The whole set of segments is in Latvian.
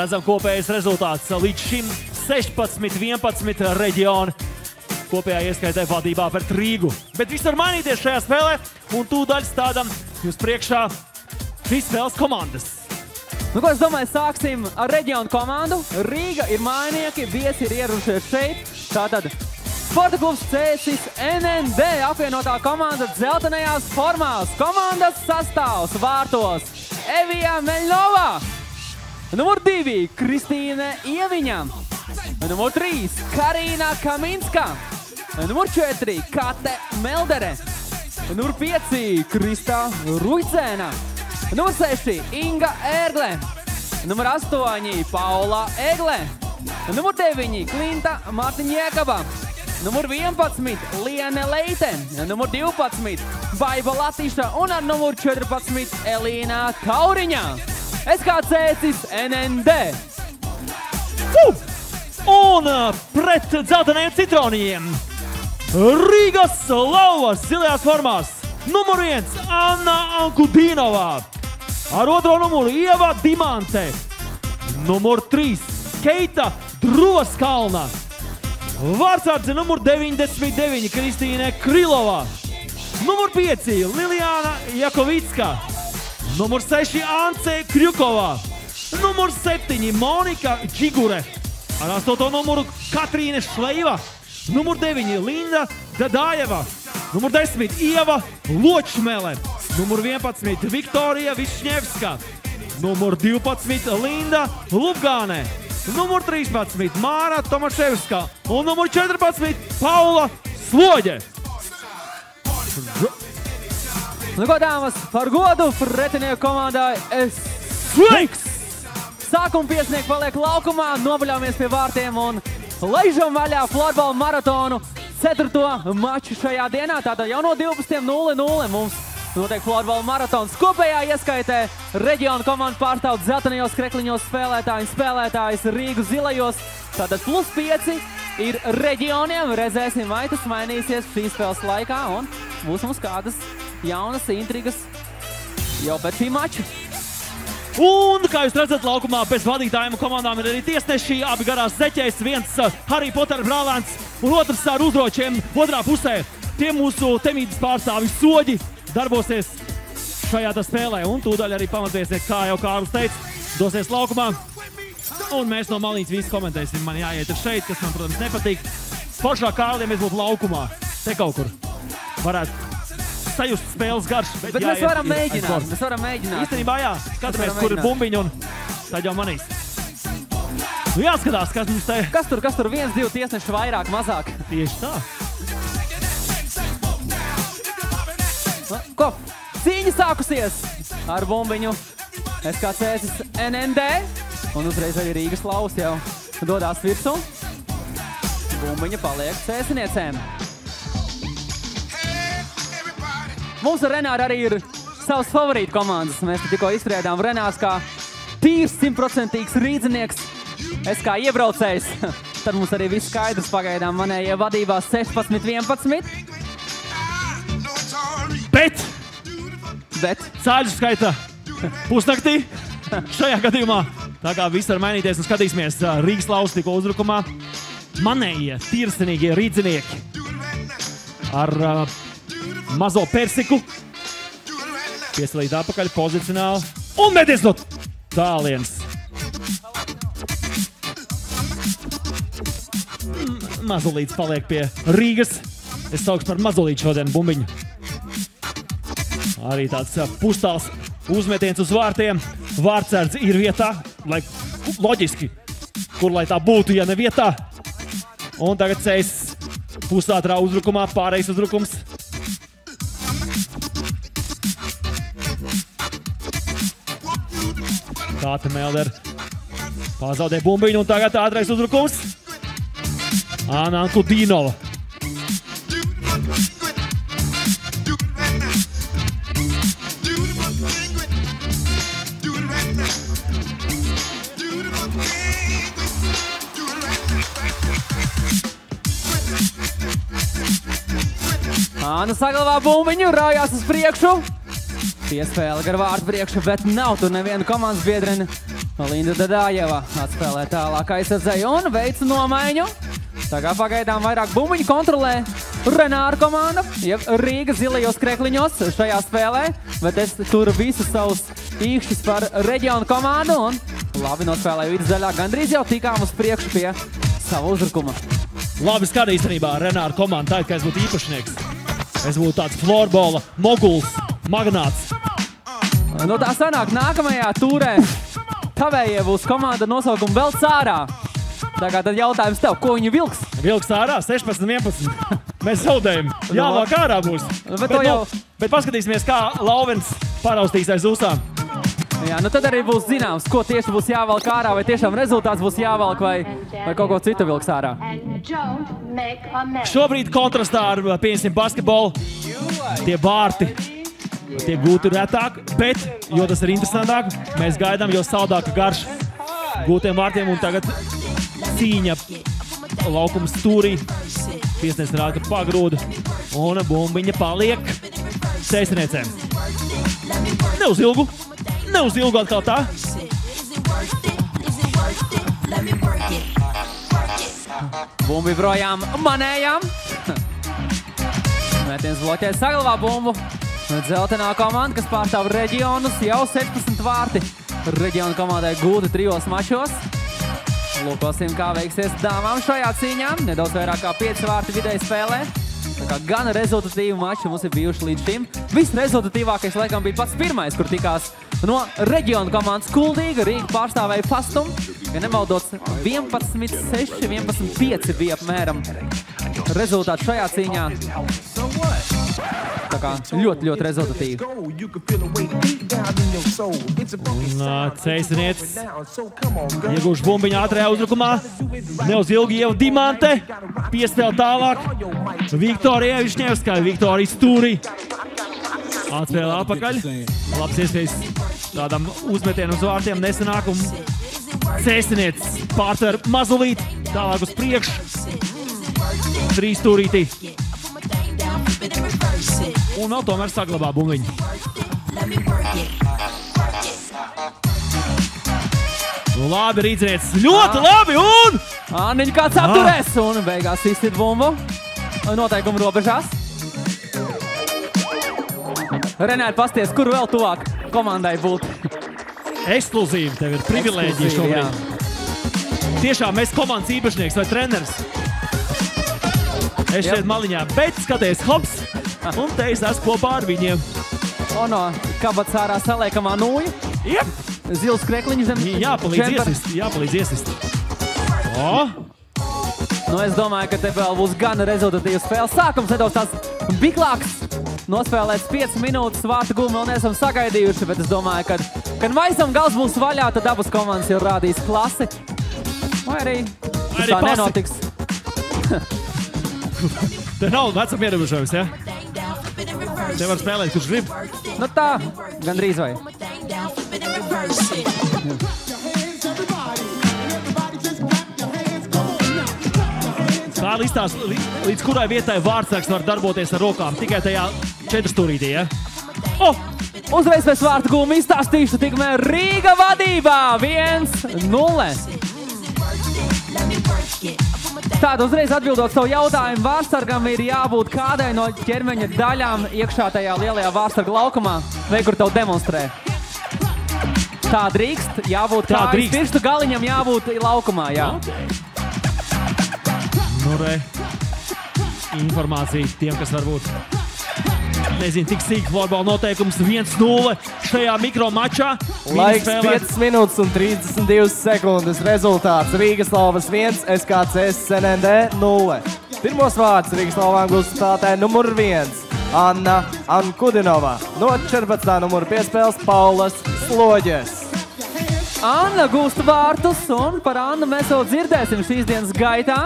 Redzam kopējais rezultāts. Līdz šim 16-11 reģioni kopējā ieskaitē vadībā pret Rīgu. Bet viss var mainīties šajā spēlē, un tūdaļ stādam jūs priekšā trīs spēles komandas. Nu, ko es domāju, sāksim ar reģionu komandu. Rīga ir mājnieki, viesi ir ieradušies šeit. Tātad Sporta klubs Cēsis NND apvienotā komanda dzeltenajās formās. Komandas sastāvs vārtos Evija Meļņovā. Numur 2 Kristīne Ieviņa. Numur 3 Karīna Kaminska. Numur 4 Kate Meldere. Numur 5 Kristā Ruicēna. Numur 6 Inga Ērgle. Numur 8 Paula Egle. Numur 9 Klinta Martiņiekaba. Numur 11 Liene Leite. Numur 12 Baiba Latiša un ar numur 14 Elīna Kauriņa. SK Cēsis NND. Un pret dzeltenajiem citronijiem Rīgas lauvas zilajās formās. Numur 1 Anna Ankudīnovā. Ar otro numuru Ieva Dimante. Numur 3 Keita Droskalna. Vārtsardze numur 99 Kristīne Krilovā. Numur 5 Liljāna Jakovicka. Numur 6 Ance Krjukovā. Numur 7 Monika Džigure. Ar 8. numuru Katrīne Šleiva. Numur 9 Linda Dadājeva. Numur 10 Ieva Ločmele. Numur 11 Viktorija Višņevska. Numur 12 Linda Lubgāne. Numur 13 Māra Tomaševska. Un numur 14 Paula Sloģe. Nu ko, dāmas, par godu pretinieku komandai sveiks! Sākuma piesnieki paliek laukumā, novaļāmies pie vārtiem un laižam vaļā florbola maratonu 4. maču šajā dienā. Tātad jau no 12:00 mums notiek florbola maratons. Kopējā ieskaitē reģionu komandu pārstāv dzeltenajos krekliņos spēlētājs Rīgu zilajos. Tātad +5 ir reģioniem. Redzēsim, vai tas mainīsies šīs spēles laikā un būs mums kādas jaunas intrigas jau pēc šī mača. Un, kā jūs redzat, laukumā bez vadītājiem komandām ir arī tiesneši, abi garās zeķēs, viens Harry Potter brālēns un otrs ar uzročiem otrā pusē. Tie mūsu temītas pārstāvi soģi darbosies šajā spēlē, un tūdaļ arī pamatviesnieks, kā jau Kārlis teica, dosies laukumā. Un mēs no malīņas visi komentēsim. Man jāiet ir šeit, kas man, protams, nepatīk. Foršāk Kārli, ja mēs būtu laukumā. Te kaut kur varētu sajust spēles garš. Bet mēs varam mēģināt. Īstenībā jā, skatāmies, kur ir bumbiņi un tad jau manīs. Nu jāskatās, kas mums te... Kas tur 1, 2 tiesneši vairāk, mazāk? Tieši tā. Ko? Cīņa sākusies ar bumbiņu SK Cēsis NND. Un uzreiz arī Rīgas lauvas jau dodās virsū. Bumbiņa paliek cēsiniecēm. Mums ar Renāru arī ir savs favorītu komandas. Mēs tikko izspriedām Renārs kā tīrs 100% rīdzinieks. Es kā iebraucējs. Tad mums arī viss skaidrs pagaidām manējie vadībā 16-11. Bet cāļu skaita pusnaktī šajā gadījumā. Tā kā viss var mainīties un skatīsimies Rīgas lauvas tikko uzbrukumā. Manējie tirsenīgie rīdzinieki ar mazo persiku. Piesalīt atpakaļ pozicionāli. Un metiens no tālienes. Mazulīts paliek pie Rīgas. Es saukšu par mazulītu šodien bumbiņu. Arī tāds pustāls uzmetiens uz vārtiem. Vārtsardze ir vietā, lai loģiski, kur lai tā būtu, ja ne vietā. Un tagad Cēsis pusātrā uzbrukumā, pārējais uzbrukums. Kāta Meldere pazaudē bumbiņu un tagad ātrais uzbrukums. Anna Ankudīnova. Anna saglabā bumbiņu, rājās uz priekšu. Piespēle gar vārtu priekšu, bet nav tur neviena komandas biedrene. Linda Dadājeva atspēlē tālāk aizsardzēju un veicu nomaiņu. Tagad pagaidām vairāk bumbiņu kontrolē Renāra komanda, jeb Rīga zilajos krekliņos šajā spēlē, bet es tur visus savus īkšķus par reģionu komandu un labi nospēlēju vidusdaļā, gandrīz jau tikām uz priekšu pie savu uzrukuma. Labi skata īstenībā Renāra komanda, tā, ka es būtu īpašnieks. Es būtu tāds florbola moguls, magnāts. Nu tā sanāk, nākamajā tūrē tavējie būs komanda nosaukumu vēl cārā. Tagad tad jautājums tev, ko viņi vilks? Vilks ārā, 16-11. Mēs zaudējam. Jāvāk ārā būs. Bet paskatīsimies, kā Lauvens paraustīs aiz uzsām. Jā, nu tad arī būs zināms, ko tieši būs jāvelk ārā, vai tiešām rezultāts būs jāvelk, vai kaut ko citu vilks ārā. Šobrīd kontrastā ar, pieņemsim, basketbolu, tie vārti tiek gūti retāk, bet, jo tas ir interesantāk, mēs gaidām, jo saldāka garša gūtiem vārtiem, un tagad cīņa laukuma stūrī. Piesnieks rāda, ka pagrūda, un bumbiņa paliek sēsniecēm. Neuzilgu atkal tā. Bumbi projām manējām. Mētiens bloķē saglabā bumbu. Dzeltenā komanda, kas pārstāv reģionus, jau 16 vārti. Reģionu komandai gūti 3 mačos. Lūkosim, kā veiksies dāmām šajā cīņā. Nedaudz vairāk kā 5 vārti vidēji spēlē. Tā kā gan rezultatīvi mači mums ir bijuši līdz šim. Visrezultatīvākais laikam bija pats pirmais, kur tikās no reģionu komandas Kuldīga. Rīga pārstāvēja Fastum. Ja nemaldots 11-6, 11-5 bija apmēram rezultāts šajā cīņā. Tā kā ļoti rezultatīvi. Un Ceisniecis iegūš bumbiņu ātrajā uzbrukumā. Neuzilgi Ieva Dimante. Piespēl tālāk. Viktorija Višņevskai. Viktorija stūrī. Atspēlē apakaļ. Labs iespējas tādam uzmetienu uz vārtiem nesanāk. Un Ceisniecis pārtver mazulīt. Tālāk uz priekšu. 3 stūrītī. Un vēl tomēr saglabā bumbiņu. Labi, Rīdzniecis. Ļoti labi, un... Anniņa kāds apturēs, un beigās izsit bumbu. Noteikumu robežās. Renāri, pasties, kur vēl tuvāk komandai būt? Ekskluzīvi, tev ir privilēģija šobrīd. Tiešām mēs komandas īpašnieks vai treneris. Es šeit maliņā, bet skaties, hops, un te es esmu kopā ar viņiem. Ono, kabats ārā saliekamā nūja. Jep. Zils krekliņš zem. Jāpalīdz iesist. O! Nu, es domāju, ka te vēl būs gan rezultatīvas spēles. Sākums nedaudz tās biklāks. Nospēlēts 5 minūtes, vārtu gumu vēl neesam sagaidījuši, bet es domāju, kad maisam gals būs vaļā, tad abas komandas jau rādīs klasi. Vai arī tā nenotiks. Te nav vecam ierobežojums, ja? Te var spēlēt, kurš grib. Nu tā, gandrīz vai. Tā listās, līdz kurai vietai vārdsargs var darboties ar rokām. Tikai tajā 4 stūrītī, ja? O! Uzreiz pēc vārtu gumu izstāstīšu tikmēr Rīga vadībā 1-0. Tātad uzreiz atbildot savu jautājumu, vārdsargam ir jābūt kādai no ķermeņa daļām iekšā tajā lielajā vārdsarga laukumā, vai kur tev demonstrē. Tā drīkst, jābūt kājas pirkstu galiņam jābūt laukumā, jā. Nu re, informācija tiem, kas varbūt nezinu, tik sīk florbola noteikums 1-0 šajā mikromačā. Laiks 5 minūtes un 32 sekundes. Rezultāts Rīgaslavas 1, SKCS SNND 0. Pirmos vārds Rīgaslavām gūst spēlētāja numur 1 Anna Ankudinova. No 14. numura piespēles Paulas Sloģes. Anna gūst vārtus, un par Annu mēs jau dzirdēsim šīs dienas gaitā.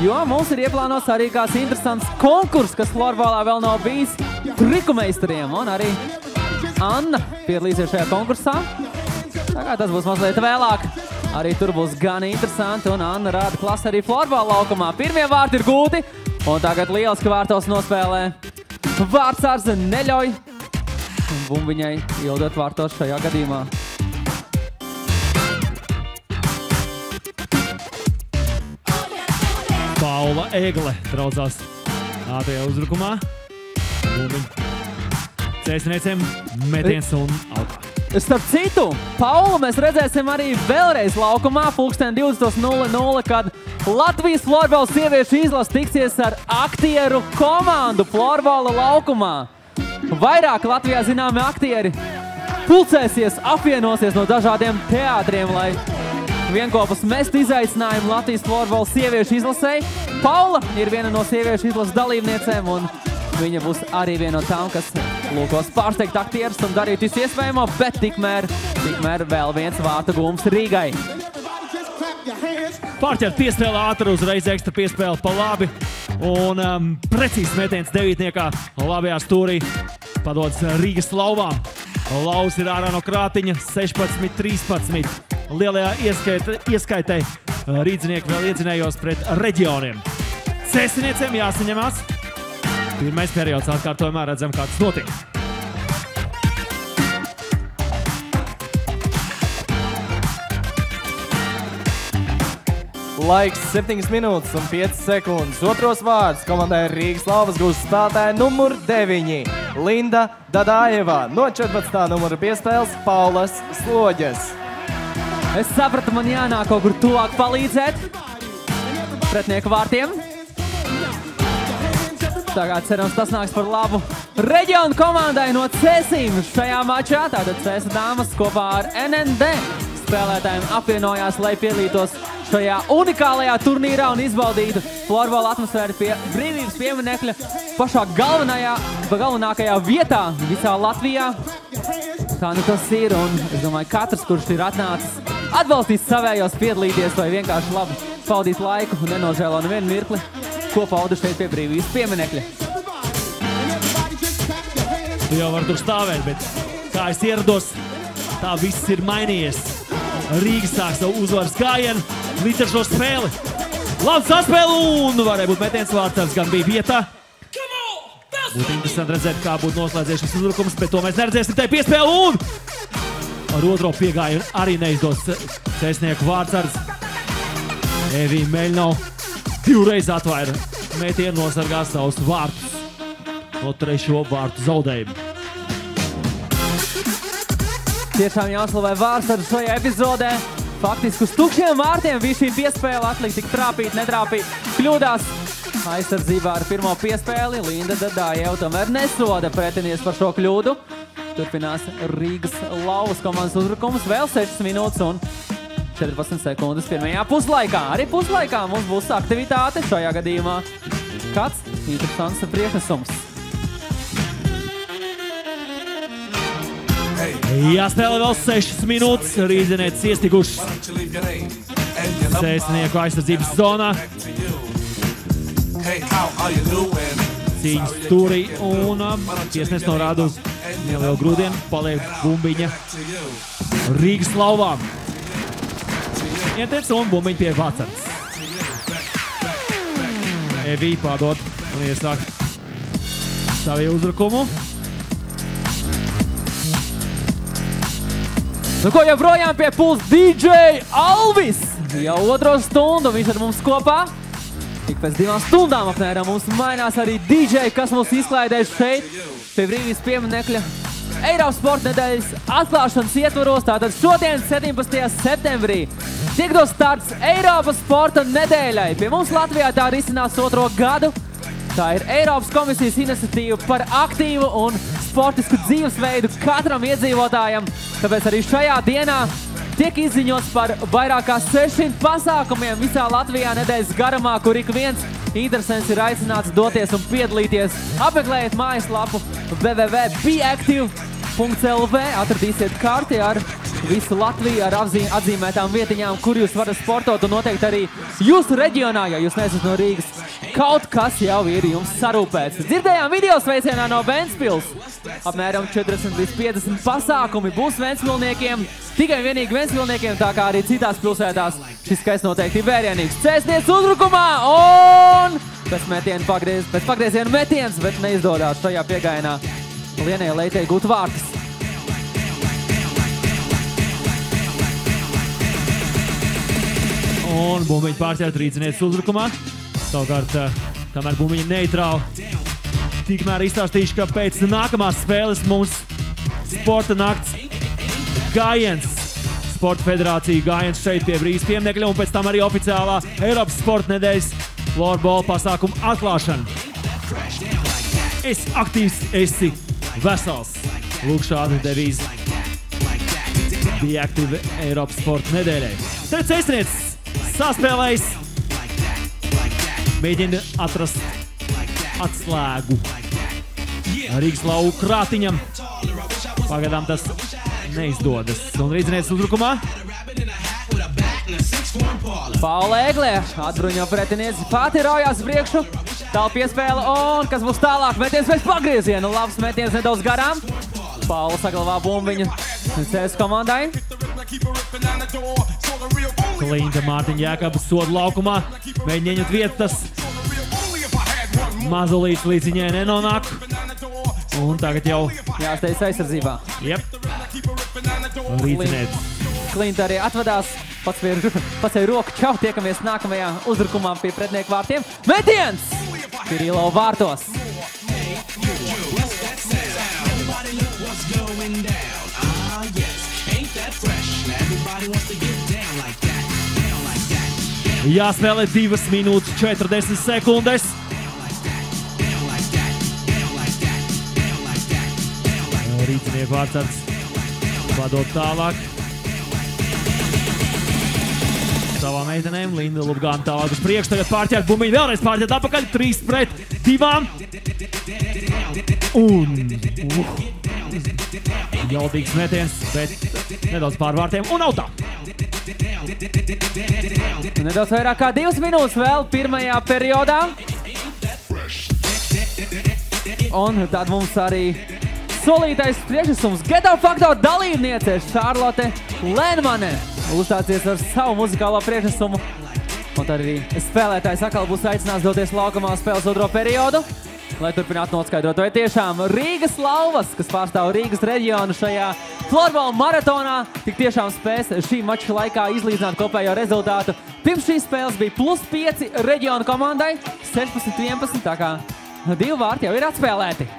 Jo mums ir ieplānots arī kāds interesants konkurss, kas florbolā vēl nav bijis trikumeistariem. Un arī Anna piedalīsies šajā konkursā. Tagad tas būs mazliet vēlāk. Arī tur būs gan interesanti, un Anna rāda klasi arī florbola laukumā. Pirmie vārti ir gūti, un tagad lieliski vārtos nospēlē vārdsargs neļauj. Un bumbiņai ildot vārtos šajā gadījumā. Paula Egle draudzās ātrajā uzbrukumā. Cēsniecēm metiens un autā. Starp citu, Paulu mēs redzēsim arī vēlreiz laukumā, 20:00, kad Latvijas florbola sieviešu izlase tiksies ar aktieru komandu florbola laukumā. Vairāk Latvijā zināmi aktieri pulcēsies, apvienosies no dažādiem teātriem, lai vienkopus mest izaicinājumu Latvijas florbola sieviešu izlasei. Paula ir viena no sieviešu izlases dalībniecēm, un viņa būs arī viena no tām, kas lūkos pārsteigt aktierus un darīt visu iespējamo, bet tikmēr vēl viens vārtu gūms Rīgai. Pārķert piespēle ātri, uzreiz ekstra piespēle pa labi. Un precīzs metiens devītniekā labajā stūrī padodas Rīgas lauvām. Lauvs ir ārā no krātiņa 16-13. Lielajā ieskaitē rīdzinieki vēl iedzinējos pret reģioniem. Cēsniecēm jāsaņemās. Pirmais periods atkārtojumā redzam, kā tas notiek. Laiks 7 minūtes un 5 sekundes. Otros vārds komandai Rīgas lauvas gūs spēlētāja numur 9 Linda Dadājeva. No 14. numura piespēles Paulas Sloģes. Es sapratu, man jānāk kaut kur tuvāk palīdzēt pretnieku vārtiem. Tagad cerams, tas nāks par labu reģionu komandai no Cēsīm šajā mačā. Tātad Cēsa dāmas kopā ar NND spēlētājiem apvienojās, lai piedalītos šajā unikālajā turnīrā un izbaudītu florbola atmosfēru pie brīvības pieminekļa pašā galvenākajā vietā visā Latvijā. Tā nu tas ir, un es domāju, katrs, kurš ir atnācis atbalstīt savējos, piedalīties vai vienkārši labi pavadīt laiku un nenožēlo nevienu mirkli, ko paudu šeit pie brīvības pieminekļa. Tu jau vari tur stāvēt, bet kā es ierados, tā viss ir mainījies. Rīga sāk savu uzvaras gājienu līdz ar šo spēli. Labi saspēle un varēja būt metiens vārds, gan bija vietā. Būtu interesanti redzēt, kā būtu noslēdzies šis uzbrukums, bet to mēs neredzēsim. Te piespēle un ar otro piegājienu arī neizdos Cēsnieku vārdsargs. Evija Meļnau divreiz atvaira metienu, nosargā savus vārtus no trešo vārtu zaudējumu. Tiešām jāslavē vārdsargs šajā epizodē. Faktiski uz tukšiem vārtiem bija šī piespēle, atlikt tik trāpīt, netrāpīt, kļūdās. Aizsardzībā ar pirmo piespēli Linda Dadājeva tomēr nesoda pretinies par šo kļūdu. Turpinās Rīgas lauvas komandas uzbrukums, vēl 6 minūtes un 14 sekundes pirmajā puslaikā. Arī puslaikā mums būs aktivitāte šajā gadījumā. Kāds interesants priekšnesums. Jāspēlē vēl 6 minūtes, rīdzinieces iestigušas Cēsnieku aizsardzības zonā. Cīņas stūrī un tiesnes norāda uz nelielu grūdienu, paliek bumbiņa Rīgas lauvām. Ietiec un bumbiņa pie vārdsargs. Evija pārdod un iesāk savu uzbrukumu. Nu ko, joprojām pie puls DJ Alvis. Jau otro stundu viņš ar mums kopā. Tik pēc 2 stundām apmēram mums mainās arī DJ, kas mums izklaidēs šeit pie brīvības pieminekļa Eiropas sporta nedēļas atklāšanas ietvaros. Tātad šodien 17. septembrī tiek dos starts Eiropas sporta nedēļai. Pie mums Latvijā tā risinās 2. gadu. Tā ir Eiropas komisijas iniciatīva par aktīvu un sportisku dzīvesveidu katram iedzīvotājam. Tāpēc arī šajā dienā tiek izziņots par vairāk kā 600 pasākumiem visā Latvijā nedēļas garumā, kur ik viens interesants ir aicināts doties un piedalīties. Apmeklējiet mājaslapu www.beactive.lv, atradīsiet karti ar visu Latviju, ar atzīmētām vietiņām, kur jūs varat sportot, un noteikti arī jūsu reģionā, ja jūs neesat no Rīgas, kaut kas jau ir jums sarūpēts. Dzirdējām video sveicienā no Ventspils. Apmēram 40 līdz 50 pasākumi būs ventspilniekiem, tikai vienīgi ventspilniekiem, tā kā arī citās pilsētās. Šis skaists noteikti ir vērienīgs. Cēsnieks uzbrukumā un pēc pagrieziena metiens, bet neizdodās šajā piegājienā Lienai Leitei gūt vārtus. Un bumbiņu pārķert rīdzinieces uzbrukumā. Savukārt, kamēr bumbiņa neitrāli, tikmēr izstāstīšu, ka pēc nākamās spēles mums sporta nakts gājiens. Sporta federācija gājiens šeit pie brīvas pieminiekļa un pēc tam arī oficiālā Eiropas sporta nedēļas florbola pasākuma atklāšana. Esi aktīvs, esi vesels. Lūk šāda devīze bija aktīva Eiropas sporta nedēļai. Tad cēsniecis saspēlējis, mēģina atrast atslēgu Rīgas lauku krātiņam. Pagaidām tas neizdodas. Un rīdzinieks uzbrukumā. Paula Eglē atbruņo pretinieci, pati raujās priekšu. Tālu piespēle un kas būs tālāk? Metiens pēc pagrieziena. Labs metiens nedaudz garām. Paula saglabā bumbiņu CS komandai. Klinta Mārtiņa Jēkabas soda laukumā. Mēģina ieņemt vietas. Mazulīts līdz viņai nenonāk. Un tagad jau jāsteidz aizsardzībā. Jep. Līdzinēt. Klinta arī atvadās. Pats ar roku čau. Tiekamies nākamajā uzbrukumā pie pretinieku vārtiem. Metiens! Kirilo vārtos. Jāspēlē 2 minūtes 40 sekundes. Rīcinieku vārtsargs vadot tālāk. Savām meitenēm Linda Lubgāna tālāk uz priekšu. Tagad pārķert bumbiņu, vēlreiz pārķert atpakaļ. 3-2. Un jaudīgs metiens, bet nedaudz pār vārtiem un autā. Nedaudz vairāk kā 2 minūtes vēl pirmajā periodā. Un tad mums arī solītais priekšnesums Geto Faktor dalībniece Šarlote Lenmane uzstāsies ar savu muzikālo priekšnesumu. Un tad arī spēlētājs atkal būs aicināts doties laukumā spēles otro periodu, lai turpinātu noskaidrot, vai tiešām Rīgas lauvas, kas pārstāv Rīgas reģionu šajā florbola maratonā, tik tiešām spēs šī mača laikā izlīdzināt kopējo rezultātu. Pirms šīs spēles bija +5 reģionu komandai, 16-11, tā kā 2 vārti jau ir atspēlēti.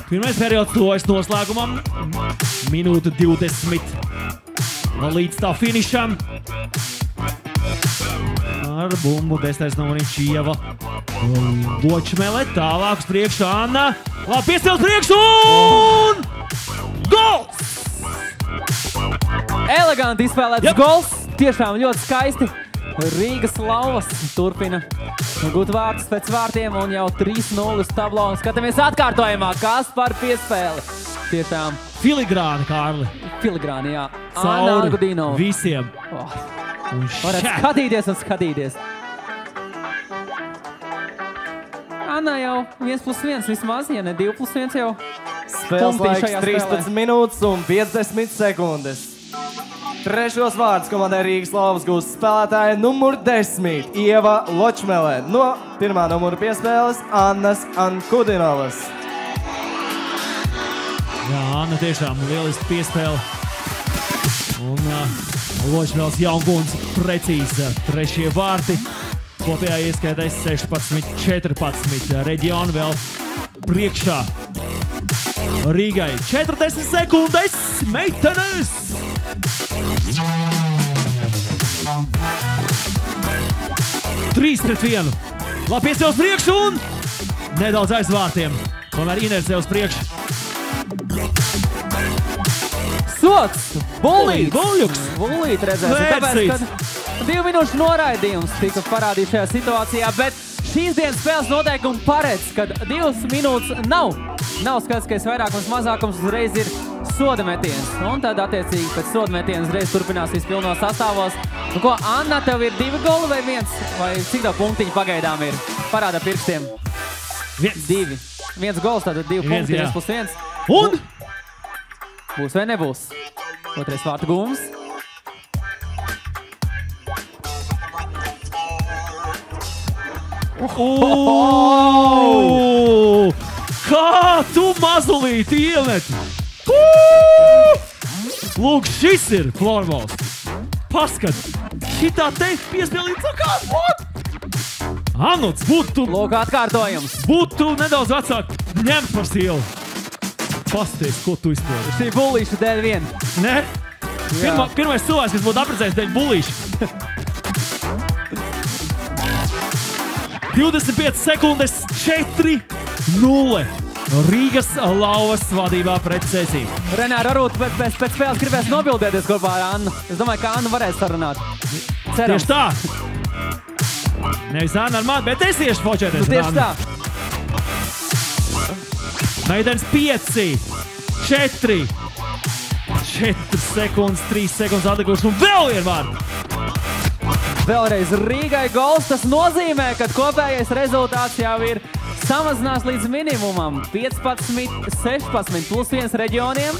Pirmais periods tuvojas noslēgumam. Minūte 20. Līdz tā finišam. Ar bumbu 10. numuriņš Ieva Ločmele. Tālāk uz priekšu Anna. Labi piespēles priekšu un gols! Eleganti izspēlēts gols. Tiešām ļoti skaisti. Rīgas lauvas turpina gūt vārtus pēc vārtiem un jau 3-0 tablo. Skatāmies atkārtojumā, kas par piespēli. Tiešām filigrāni, Kārli. Filigrāni, jā. Anna Argudīnova. Visiem. Varētu skatīties un skatīties. Anna jau 1+1 vismaz, ja ne 2+1 jau. Spēles laiks 13 minūtes un 50 sekundes. Trešos vārdus komandai Rīgas lauvas gūst spēlētāja numur 10 Ieva Ločmele no 1. numura piespēles Annas Ankudinovas. Jā, Anna tiešām lieliski piespēle. Un Ločmeles jaunguns precīzi trešie vārti. Kopējā ieskaitais 16-14. Reģionu vēl priekšā. Rīgai 40 sekundes. Meitenes! 3-1. Labi piespēles priekšu un nedaudz aiz vārtiem. Tomēr inercija uz priekšu. Sots! Bullīts! Buļļuks! Bullīt redzēsim, tāpēc, kad 2 minūšu noraidījums tika parādīts šajā situācijā, bet šīs dienas spēles noteikumi paredz, kad 2 minūtes nav skaidrs, vairākums mazākums uzreiz ir soda metiens. Un tad attiecīgi pēc soda metiena uzreiz turpināsies pilnos sastāvos. Nu ko, Anna, tev ir 2 goli vai 1? Vai cik tā punktiņi pagaidām ir? Parāda pirkstiem. 2. 1 gols, tātad 2 punkti, 1+1. Un? Būs vai nebūs? Otrais vārtu gūms. Kā tu mazulīti iemeti? Lūk, šis ir florbols. Paskat, šitā te piespēlīt sakāt, what? Anuts, būtu Lūk, atkārtojums. Būtu nedaudz vecāk ņemt par sīlu. Pasties, ko tu izpildi. Šī bullīša dēļ vien. Ne? Pirmais cilvēks, kas būtu apprecējis dēļ bullīša. 25 sekundes, 4-0. Rīgas Lauvas vadībā pret Cēsīm. Renāra, varbūt pēc spēles gribēs nobildēties kopā ar Annu. Es domāju, ka Annu varēs sarunāt. Cerams. Tieši tā. Nevis Anna ar mani, bet es tieši fočēties ar Tieši tā. Meitenes 5, 4 sekundes, 3 sekundes atlikuši un vēl vien vārdu. Vēlreiz Rīgai gols. Tas nozīmē, ka kopējais rezultāts jau ir samazinās līdz minimumam 15, 16 plus 1 reģioniem.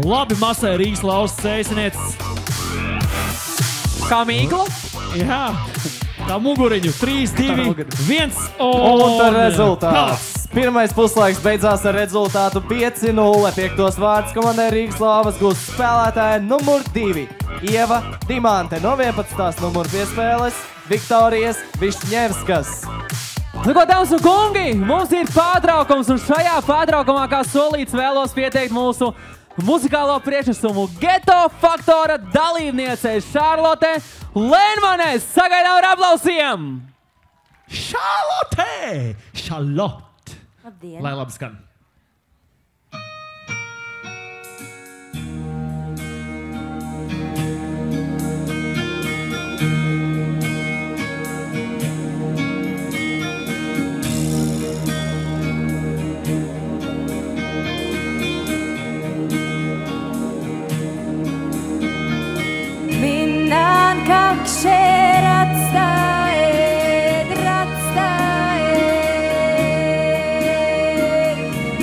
Labi masē Rīgas Lauvas cēsinieces. Kā mīklu? Jā, tā muguriņu 3, 2, 1 Un tā rezultāts. Pirmais puslaiks beidzās ar rezultātu 5-0. Piektos vārds komandai Rīgas Lauvas gūst spēlētāja numur 2. Ieva Dimante no 11. numuru piespēles Viktorijas Višņevskas. Nu ko, dāmas un kungi, mums ir pārtraukums, un šajā pārtraukumā, kā solīts, vēlos pieteikt mūsu muzikālo priekšnesumu Geto Faktora dalībniecei Šarlote Lenmane. Sagaidām ar aplausiem! Šarlote! Šarlote! Labdien! Lai labi skan. Minnan kakser ratstaed,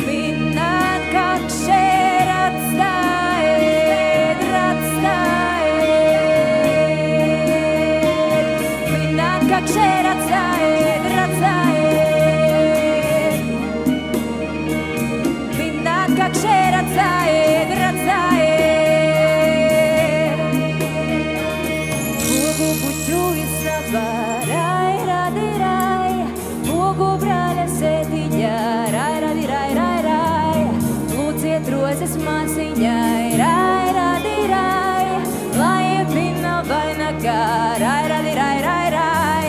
minnan kakser ratstaed, minnan kakser ratstaed, minnan kakser ratstaed. Rozes māsiņai, rai, radi, rai, lai pinna vainagā, rai, radi, rai, rai, rai.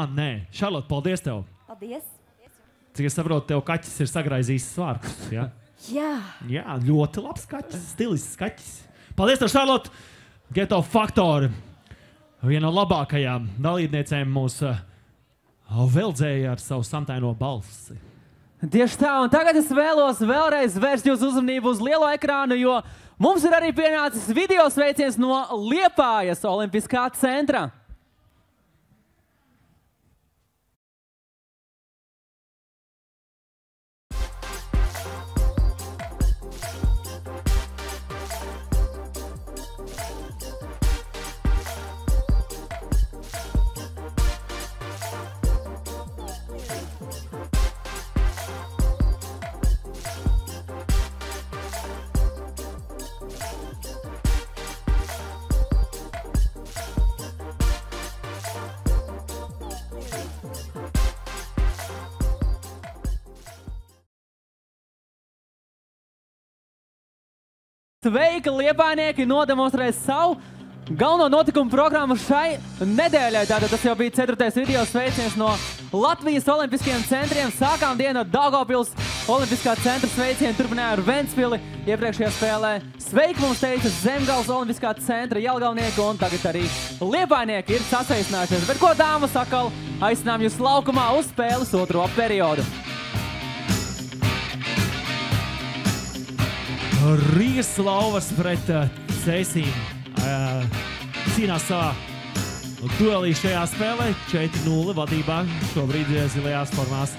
Nē. Šarlot, paldies tev. Paldies. Cik es saprotu, tev kaķis ir sagraizījis svārkus, ja? Jā. Jā, ļoti labs kaķis, stilisks kaķis. Paldies tev, Šarlot. Geto Faktori. Viena no labākajām dalībniecēm mūs veldzēja ar savu samtaino balsi. Tieši tā, un tagad es vēlos vēlreiz vērst jūsu uzmanību uz lielo ekrānu, jo mums ir arī pienācis video sveiciens no Liepājas Olimpiskā centra. Sveiki, Liepājnieki nodemonstrēs savu galveno notikumu programmu šai nedēļai. Tātad tas jau bija 4. video sveiciens no Latvijas Olimpiskajiem centriem. Sākām dienu ar Daugavpils Olimpiskā centra sveicienu, turpināja ar Ventspili iepriekšējā spēlē. Sveiki mums teica Zemgales Olimpiskā centra Jelgavnieki, un tagad arī Liepājnieki ir sasveicinājušies. Bet ko dāmas atkal aicinām jūs laukumā uz spēles otro periodu. Rīgas Lauvas pret Cēsīm cīnās savā duelī šajā spēlē. 4-0 vadībā šobrīd zilajās formās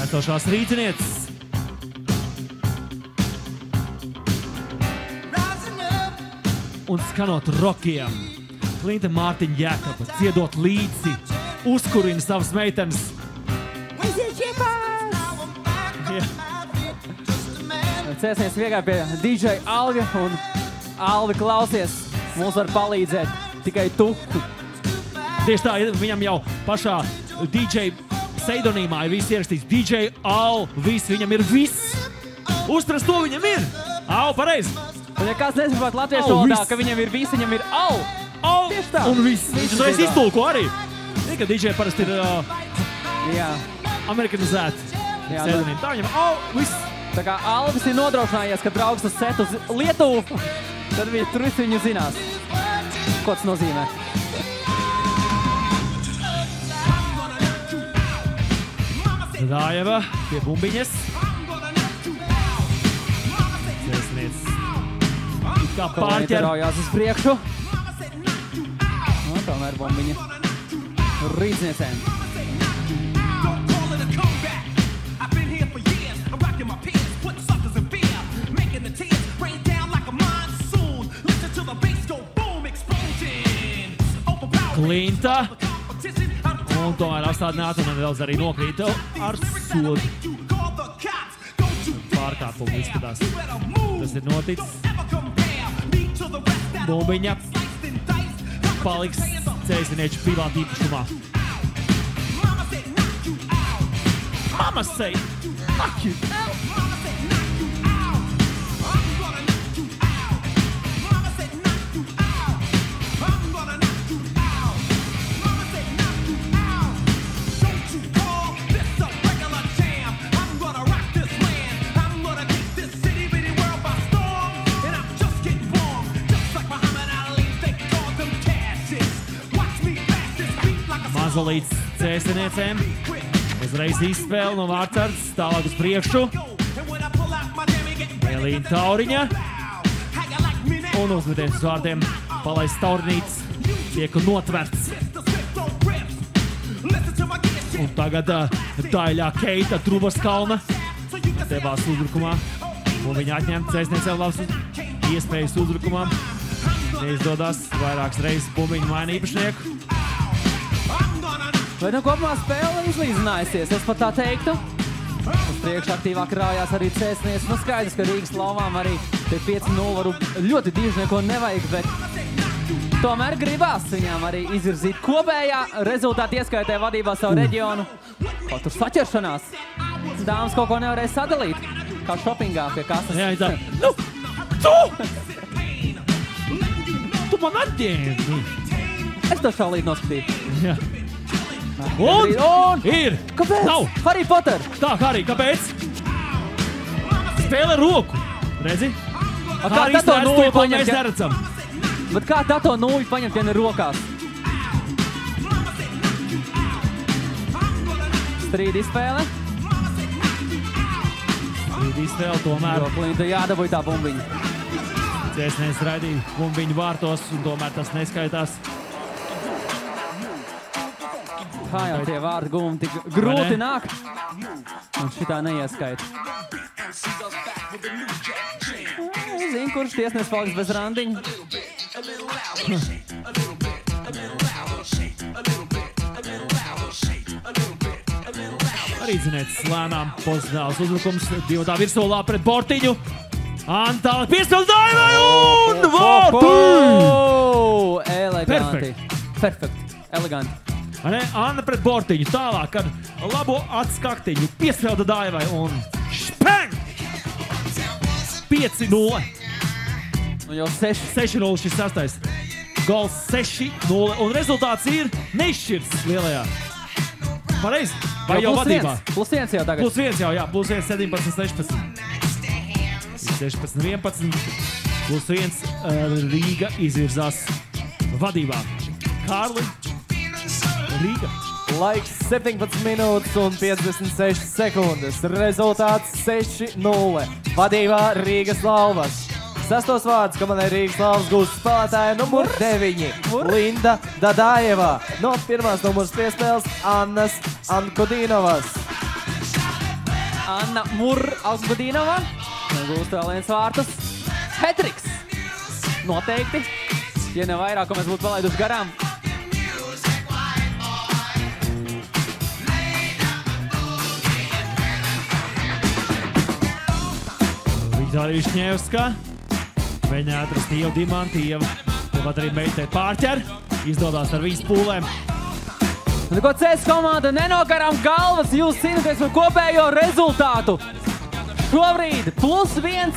esošās rīdzinieces. Un skanot rokiem, Klinta Mārtiņa Jēkaba dziedot līdzi, uzkurina savas meitenes. Cēsnieks vienkārši pie DJ Alvi, un Alvi klausies, mums var palīdzēt tikai tu. Tieši tā, viņam jau pašā DJ pseidonīmā ir viss ierakstīts. DJ Alvis, viņam ir viss. Uztras to viņam ir. Au, pareizi. Un ja kāds nesaprot latviešu valodā, ka viņam ir viss, viņam ir au. Tieši tā. Un viss. Viņš uzreiz iztulko arī. Ka DJ parasti ir amerikanizēti pseidonīmi. Tā viņam au, viss. Tā kā Alvis ir nodrošinājies, ka brauks uz setu uz Lietuvu, tad tur visi viņu zinās, ko tas nozīmē. Dājeva pie bumbiņas. Cēsniec kā pārķer. Raujās uz priekšu. Un tomēr bumbiņa rīdzniecēm. Klinta. Un tomēr apstādināta un nedaudz arī nokrīta ar sodu. Pārkāpumu izskatās. Tas ir noticis. Bumbiņa paliks cēsinieču privāti īpašumā. Mama say, fuck you. Mazolīts cēsiniecēm. Uzreiz izspēle no vārdsardzes, tālāk uz priekšu. Elīna Tauriņa. Un uzmetiens uz vārdiem palaists Taurinīts. Tiek notverts. Un tagad Daļā Keita Trubaskalna. Devās uzbrukumā. Un viņa atņem cēsiniecēm labs iespējas uzbrukumā. Neizdodas vairākas reizes bumbiņu maina īpašnieku. Vai nu kopumā spēle izlīdzinājusies, es pat tā teiktu. Uz priekšu aktīvāk rājās arī Cēsnieks. Nu skaidrs, ka Rīgas Lauvām arī pie 5-0 varu ļoti diži neko nevajag, bet tomēr gribās viņām arī izvirzīt kopējā rezultātu ieskaitē vadībā savu reģionu. Kaut tur saķeršanās. Dāmas kaut ko nevarēja sadalīt, kā šopingā pie kases. Jā, tā. Nu, tu man atņēmi. Es to šaulīt noskatīju. Jā. Un ir. Kāpēc? Nav. Harry Potter. Tā, Harī, kāpēc? Spēlē roku. Redzi? Kā Harī tā to redz nulli to, ko paņemt? mēs neredzam. Bet kā tā to nulli paņemt, ja ne rokās? Strīd izspēle. Strīdīs vēl tomēr. Jo Klinta jādabūj tā bumbiņa. Cēsnēs raidīja bumbiņu vārtos, un tomēr tas neskaitās. Kā jau tie vārdi gumi tik grūti nāk. Un šitā neieskaita. Zini, kurš tiesnes paliks bez randiņa? Arī zinēts lēnām pozicionāls uzbrukums. Divotā virsolā pret Bortiņu. Antāli piespēldājumai un vārtu! Eleganti. Perfekt. Eleganti. Anna pret Bortiņu. Tālāk ar labo atskaktiņu. Piespēlda Daivai un špeng! 5-0. Un jau 6-0 šis sastais. Gols 6-0. Un rezultāts ir neizšķirts lielajā. Pareizi? Vai jau vadībā? +1 jau tagad. +1 jau, jā. +1 17-16. 16-11. +1 Rīga izvirzās vadībā. Kārli, Rīga. Laiks 17 minūtes un 56 sekundes. Rezultāts 6-0. Vadībā Rīgas Lauvas. Sastos vārds komandai Rīgas Lauvas gūst spēlētāja numur 9. Linda Dadājeva. No pirmās numurs piespēles Annas Ankudīnovas. Anna Ankudīnova. Gūst vēl viens vārtus. Hetriks. Noteikti. Ja ne vairāk, ko mēs būtu palaiduši garām. Viktorija Šņevska. Viņa atrast Ievu Dimantīvu. Tāpat arī meitē pārķer. Izdodās ar viņas pūlēm. Ko CS komanda nenokaram galvas, jūs cīnāties par kopējo rezultātu. Šobrīd +1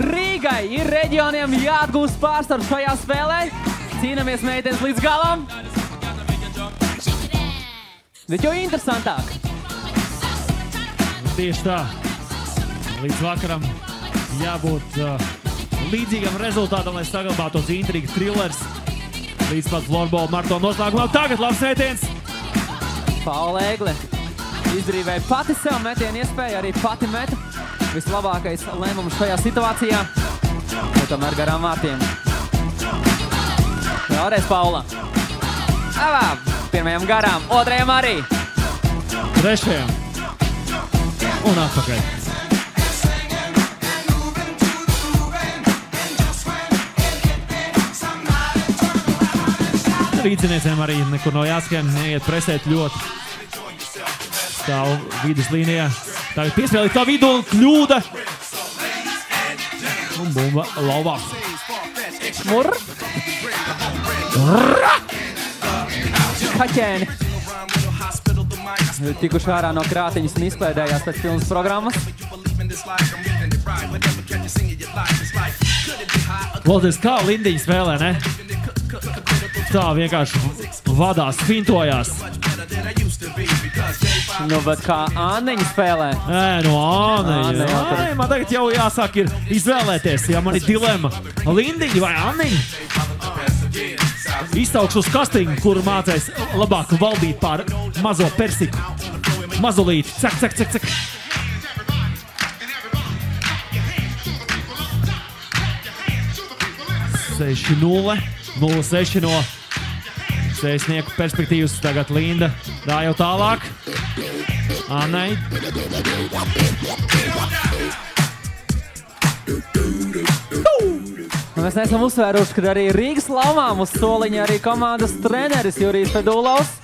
Rīgai ir reģioniem jāatgūst pārsvaru šajā spēlē. Cīnamies meitenes līdz galam. Bet jau interesantāk. Tieši tā. Līdz vakaram jābūt līdzīgam rezultātam, lai saglabātos intrigas thrillers. Līdz pat florbola maratona noslēgumā. Tagad labs mētiens. Paula Egle izdarīja pati sev metienu iespēju, arī pati meta. Vislabākais lēmums šajā situācijā. Un tomēr garām vārtiem. Vēlreiz Paula. Avā, pirmajam garām, otrajam arī. Trešajam. Un atpakaļ. Rīdziniecēm arī nekur nav jāskrien, neiet presēt ļoti. Stāv viduslīnijā. Tagad piespēlīt tā vidu un kļūda. Un bumba lauvā. Kaķēni. Tikuši ārā no krātiņas un izklēdējās pēc filmas programmas. Klausies, kā Lindiņa spēlē, ne? Tā vienkārši vadās, fintojās. Nu, bet kā Anniņa spēlē? No Anniņa. Man tagad jau jāsāk ir izvēlēties, ja man ir dilema. Lindiņa vai Anniņa? Iztaukšu uz kastiņu, kuru mācēs labāk valdīt pār mazo persiku. Mazolīti. Cek, cek, cek, cek. (6-0). 0-6 no Sēsnieku perspektīvas. Tagad Linda dā jau tālāk. Annai. Mēs neesam uzsvēruši, ka arī Rīgas Laumām uz soliņa arī komandas treneris Jurijs Fedulovs.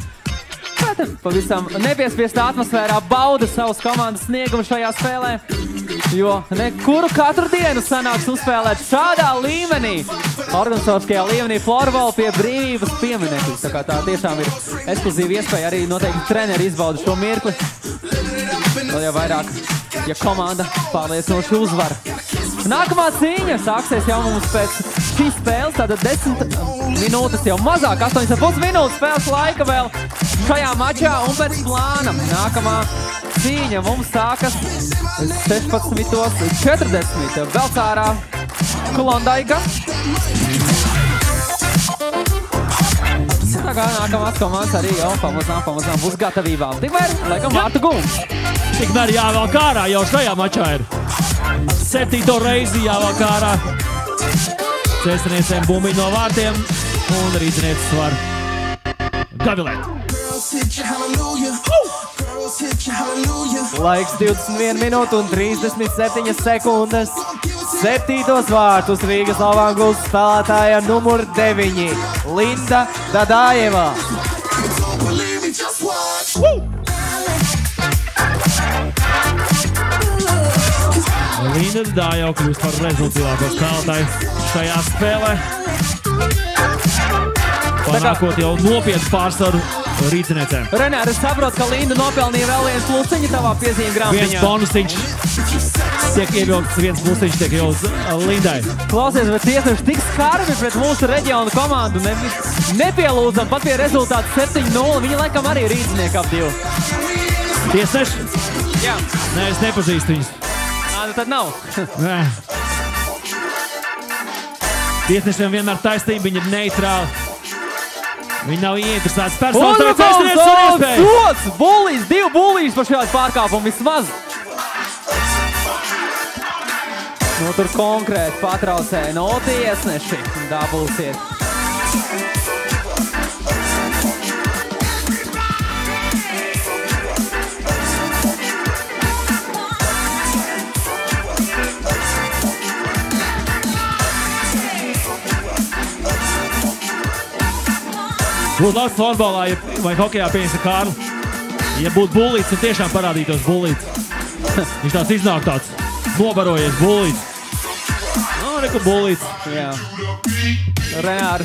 Pavisam nepiespiestā atmosfērā bauda savas komandas sniegumu šajā spēlē, jo nekuru katru dienu sanāks uzspēlēt šādā līmenī, organizatoriskajā līmenī florbolu pie brīvības pieminekļa. Tā kā tā tiešām ir ekskluzīva iespēja, arī noteikti treneri izbauda šo mirkli. Vēl jau vairāk, ja komanda pārliecinoši uzvar. Nākamā cīņa sāksies jau mums pēc šīs spēles, tātad 10 minūtes jau mazāk, 8,5 minūtes spēles laika vēl. šajā mačā un pēc plāna. Nākamā cīņa mums sākas 16:40. Velc ārā Klondaiga. Tā kā nākamās komandas arī jau pamazām būs gatavībā. Tikmēr, laikam, vārtu gums. Tikmēr jāvēl kārā jau šajā mačā ir. 7. reizi jāvēl kārā. Cēsniecēm bumbiņi no vārtiem un rīznieces var gavilēt. Laiks 21 minūte un 37 sekundes. 7. vārtus Rīgas Slavām gūst spēlētāja numur 9 Linda Dadājeva. Linda Dadājeva kļūst par rezultātīvāko spēlētāju šajā spēlē. Panākot jau nopietnu pārsvaru rīciniecēm. Renāri, es saprotu, ka Linda nopelnīja vēl viens plusiņu tavā piezīme grāmatiņā. Viens bonusiņš tiek ievilkts, viens plusiņš tiek ievilkts Lindai. Klausies, bet tiesneši tik skarbi pret mūsu reģionu komandu. Nepielūdzam pat pie rezultātu 7-0. Viņi laikam arī rīcinieki ap 2. Tiesneši? Jā. Nē, es nepazīstu viņus. Nu tad nav. Nē. Tiesnešiem vienmēr taisnība, viņi ir neitrāli. Viņi nav ieinteresēti personas, tagad cēsnieks un iespējas. Sots! Bulīs, 2 bulīs par šādu pārkāpumu vismaz. Nu, tur konkrēti patraucēja no tiesneši. Dabulsiet. Būtu labs florbolā vai hokejā pieņemsa Kārli. Ja būtu bulīts un tiešām parādītos bulīts. Viņš tāds iznāk tāds nobarojies bulīts. Nu, reku bulīts. Jā. Renāri,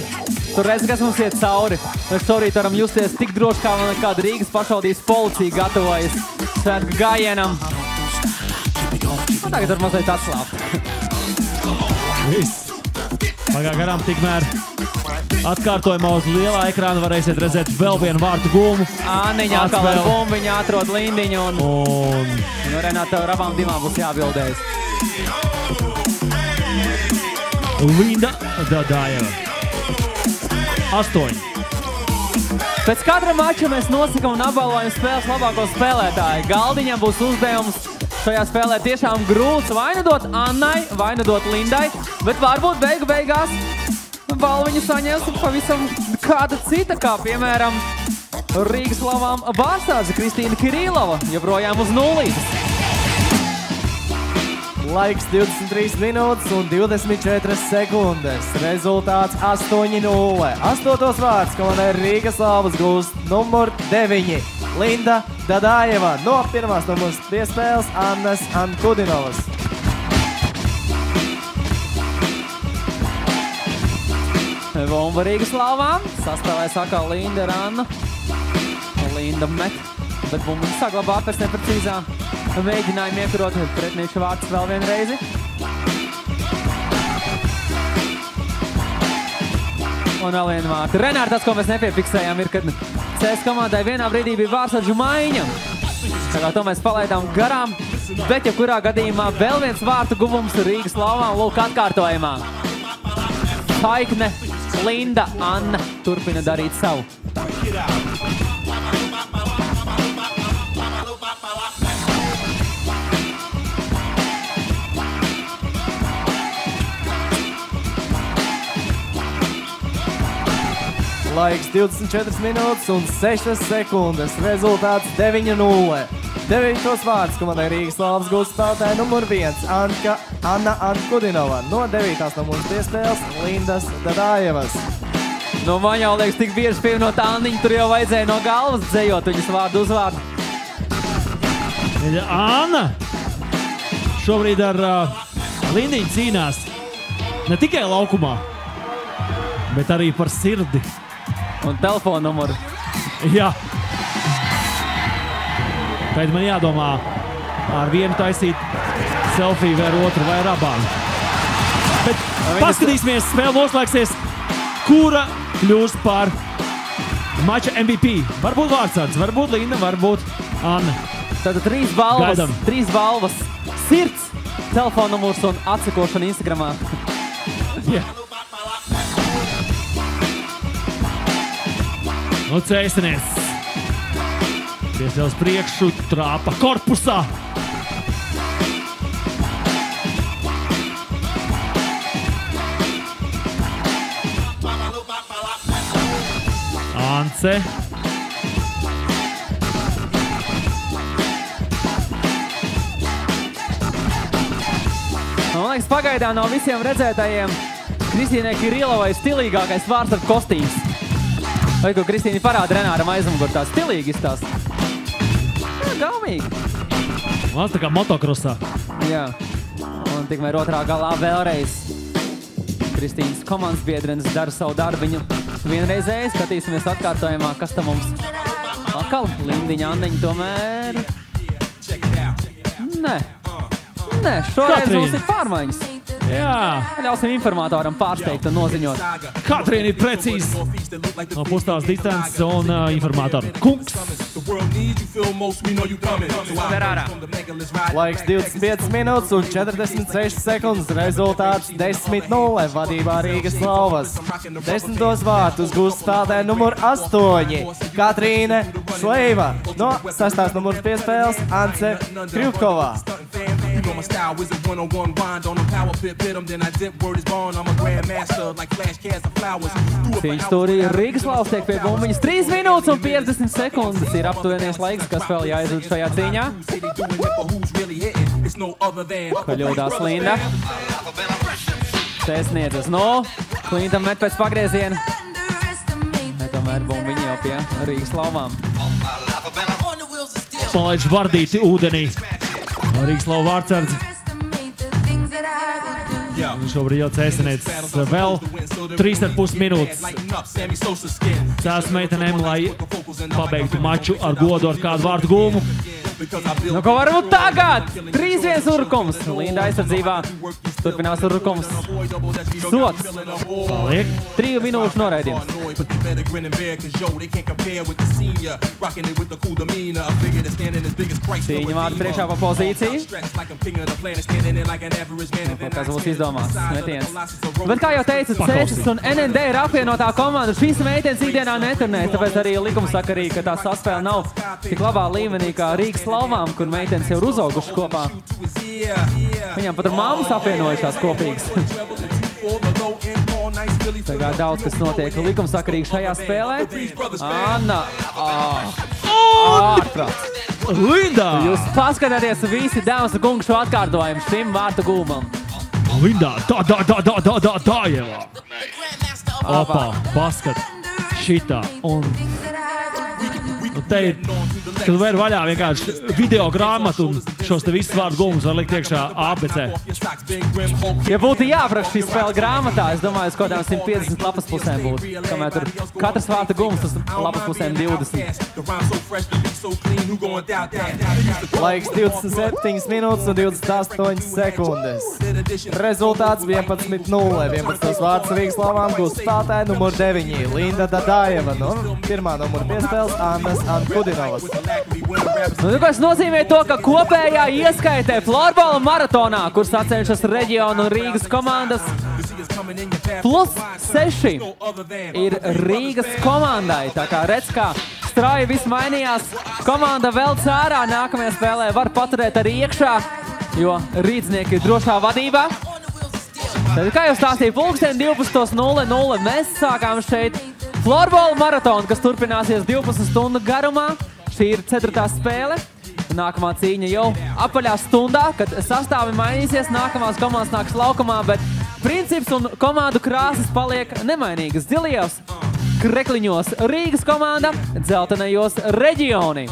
tu redzi, kas mums iet cauri. Mēs šorīt varam justies tik droši, kā man kāda Rīgas pašvaldības policija gatavojas svētku gājienam. Tagad var mazliet atslāpt. Viss. Pagā garām tikmēr atkārtojumā uz lielā ekrāna varēsiet redzēt vēl vienu vārtu gūmu. Āniņa atkal ar bumbiņu atrod Lindiņu un Renāta, tev ar abām divām būs jābildējas. Linda Dadājeva. 8. Pēc katra mača mēs nosakam un apbalvojam spēles labāko spēlētāju. Galdiņam būs uzdevums šajā spēlē tiešām grūts vai nu dot Annai, vai nu dot Lindai, bet varbūt beigās balviņu saņems pavisam kāda cita, kā piemēram Rīgas Slavām bārstāze Kristīna Kirīlova, joprojām uz 0. Laiks 23 minūtes un 24 sekundes. Rezultāts 8-0. 8. vārds komandai Rīgas Slavas gūst numur 9 Linda Dadājeva no pirmās numurs piespēles Annas Ankudinovas. Bomba Rīgas Slavām. Sastāvēs atkal Linda ar Annu. Linda met, bet bumba saglabā pēc neprecīzā mēģinājuma iekurot pretniešu vārds vēl vienu reizi. Un vēl vienu vārtu. Renāri, tas, ko mēs nepiefiksējām, ir, kad CS komandai vienā brīdī bija vārdsardžu maiņa. Tā kā to mēs palaidām garām, bet ja kurā gadījumā vēl viens vārtu guvums Rīgas Slavām, lūk atkārtojumā. Saikne, Linda, Anna turpina darīt savu. Laiks 24 minūtes un 6 sekundes. Rezultāts 9-0. 9. vārds komandai Rīgas Slavas gūst spēlētāja numur 1 Anna Ankudinova no 9. numurs piespēles Lindas Dadājevas. Nu, man jau liekas, tik bieži pievienot Anniņu, tur jau vajadzēja no galvas dzējot viņas vārdu uzvārdu. Anna šobrīd ar Lindiņu cīnās ne tikai laukumā, bet arī par sirdi. Un telefonu numuru. Jā. Tad man jādomā ar vienu taisīt selfiju vai ar otru vai ar abām. Bet paskatīsimies, spēle noslēgsies, kura kļūst par Mača MVP. Varbūt Vārtsards, varbūt Linda, varbūt Anna. Tātad 3 Gaidam. balvas, sirds, telefona numurs un atsakošana Instagramā. Jā. Nu, Cēsinies. Piesēl uz priekšu, trāpa korpusā. Ance. Man liekas, pagaidām no visiem redzētājiem Kristīnai Kirilovai stilīgākais vārtsargu kostīms. Vai ko Kristīni parāda Renāram aizmugurā, tā stilīgi izstāsta? Jā, gaumīgi. Vārds tā kā motokrosā. Jā. Un tikmēr otrā galā vēlreiz Kristīnas komandas biedrenes dara savu darbiņu. Vienreizēji skatīsimies atkārtojumā, kas tam mums atkal. Lindiņa, Anniņa tomēr. Nē, šoreiz mums ir pārmaiņas. Jā. Ļausim informatoram pārsteigt un noziņot. Katrīna ir precīzi no pustās distances un informatori. Kungs. Laiks 25 minūtes un 46 sekundes. Rezultāts 10-0 vadībā Rīgas Slavas. 10. vārtus gūst spēlētāja numur 8 Katrīne Šleiva. No 6. numurs piespēles Ance Krivkovā. Cīņas stūrī Rīgas Slavas tiek pie bumbiņas 3 minūtes un 50 sekundes ir aptuvenies laiks, kas vēl jāizrūd šajā cīņā. Kļūdās Linda. Te sniedzas no. Linda met pēc pagrieziena. Tomēr bumbiņa jau pie Rīgas Slavām. Palaiž vardīti ūdenī. Rīgas Slava vārtsardzi. Šobrīd jau Cēsiniec vēl 3,5 minūtes. Cēs meitenēm, lai pabeigtu maču ar godu ar kādu vārtu gūmu. Nu, ko varam tagad? 3-1 urkums. Linda aizsardzībā. Turpinās urkums. Sots. Paliek. 3 minūšu noraidījums. Cīņa vārdu priekšā pa pozīciju. Kas būs izdomās? Metiens. Bet kā jau teicu, Cēsis un NND ir apvienotā komanda. Šīs meitenes ikdienā neturnēs, tāpēc arī likumsakarīgi, ka tā saspēle nav tik labā līmenī kā Rīgas Slavām, kur meitenes jau ir uzauguši kopā. Viņām pat ar mammas apvienojušās kopīgas. Tagad daudz, kas notiek likumsakarīgi šajā spēlē. Anna. Ārprāts. Linda! Jūs paskatāties visi dāmas un kungu šo atkārtojumu šim vārtu gūmam. Linda, tā ievā. Opā, paskat. Šitā. Un te ir, kad vēr vaļā vienkārši video grāmatu un šos te visus vārdu gūmus var likt iekšā ABC. Ja būtu jāapraksta šī spēle grāmatā, es domāju, uz kādām 150 lapas pusēm būtu. Kamēr tur katrs vārta gūms, tas lapas pusēm 20. Laiks 27 minūtes un 28 sekundes. Rezultāts 11-0. 11. vārds Rīgas Slavām gūst spēlētāja numur 9 Linda Dadājeva. No 1. numura piespēles Annas Ankudinovas. Nu, tas nozīmē to, ka kopējā ieskaitē florbola maratonā, kur sacenšas reģionu un Rīgas komandas, +6 ir Rīgas komandai. Tā kā redz, kā strauji viss mainījās, komanda vēl cārā nākamajā spēlē var paturēt arī iekšā, jo rīdznieki ir drošā vadībā. Tad, kā jau stāstīja, pulksten 12:00 mēs sākām šeit florbola maratonu, kas turpināsies 12 stundu garumā. Šī ir 4. spēle. Nākamā cīņa jau apaļā stundā, kad sastāvi mainīsies, nākamās komandas nāks laukumā, bet princips un komandu krāsas paliek nemainīgas. Zilajos krekliņos Rīgas komanda, dzeltenajos reģioni.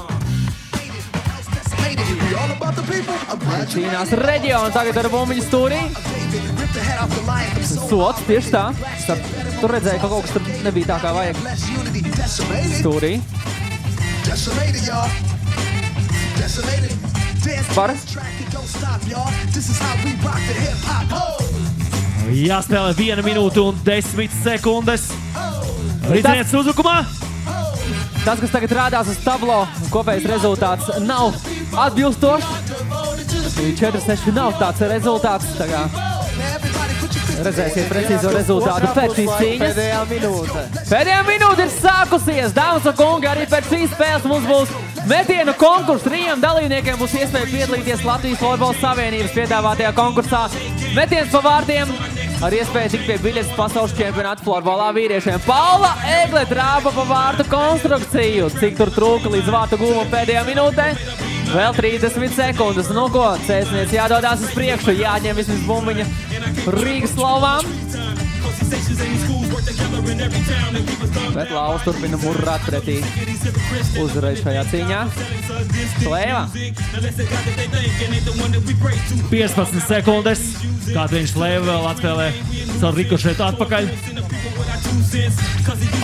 Cīnās reģioni tagad ar bumbiņu stūrī. Sots, tieši tā. Tur redzēja, ka kaut kas tur nebija tā kā vajag. Stūrī. Par. Jāspēlē 1 minūte un 10 sekundes. Rīdznieks uzbrukumā. Tas, kas tagad rādās uz tablo, kopējais rezultāts nav atbilstošs. 4-6 nav tāds rezultāts. Redzēsiet precīzo rezultātu pēc šīs cīņas. Pēdējā minūte ir sākusies. Dāmas un kungi, arī pēc šīs spēles mums būs metienu konkurss. Rījiem dalībniekiem būs iespēja piedalīties Latvijas Florbola Savienības piedāvātajā konkursā. Metiens pa vārtiem ar iespēju tikt pie biļetes pasaules čempionāta florbolā vīriešiem. Paula Egle trāpa pa vārtu konstrukciju. Cik tur trūka līdz vārtu gūmu pēdējā minūtē? Vēl 30 sekundes. Nu ko, cēsnieks jādodās uz priekšu, jāņem vismaz bumbiņa Rīgas lauvām. Bet Lauvs turpina murrāt pretī uzreiz šajā cīņā. Slēva. 15 sekundes. Katviņš Slēva vēl atspēlē savu rikošetu atpakaļ.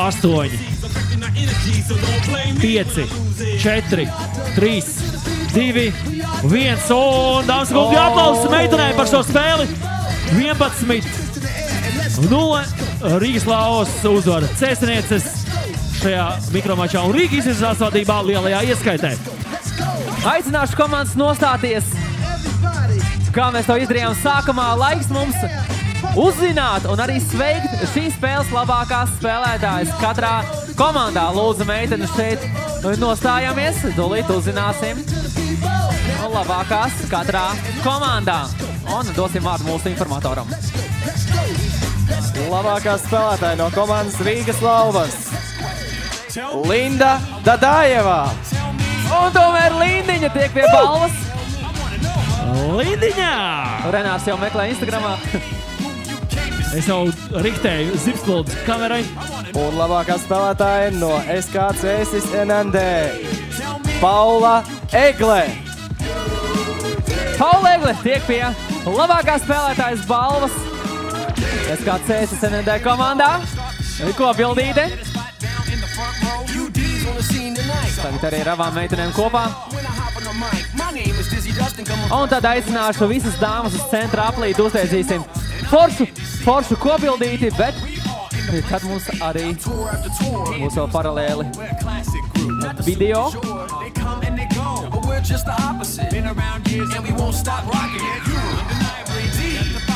8, 5, 4, 3, 2, 1. Un dāmas un kungi, aplausus meitenei par šo spēli. 11-0. Rīgas Lauvas uzvara cēsnieces šajā mikromačā. Un Rīga izvirzās vadībā lielajā ieskaitē. Aicināšu komandas nostāties. Kā mēs to izdarījām sākumā, laiks mums uzzināt un arī sveikt šīs spēles labākās spēlētājas katrā komandā. Lūdzu, meiteni, šeit nostājāmies, dolīt uzzināsim labākās katrā komandā. Un dosim vārdu mūsu informatoram. Labākā spēlētāja no komandas Rīgas Lauvas. Linda Dadājevā. Un tomēr Lindiņa tiek pie balvas. Lindiņā! Renārs jau meklē Instagramā. Es jau riktēju zipspuldes kamerai. Un labākā spēlētāja no SKCS NND. Paula Egle. Paula Egle tiek pie labākā spēlētājas balvas SKCS NND komandā. Kopildīte. Tagad arī ar abām meitenēm kopā. Un tad aicināšu visas dāmas uz centra aplīti, uztaisīsim foršu kopildīti, bet tad mums arī būs vēl paralēli video. Just the opposite. Been around years and we won't stop rocking it. Undeniably D.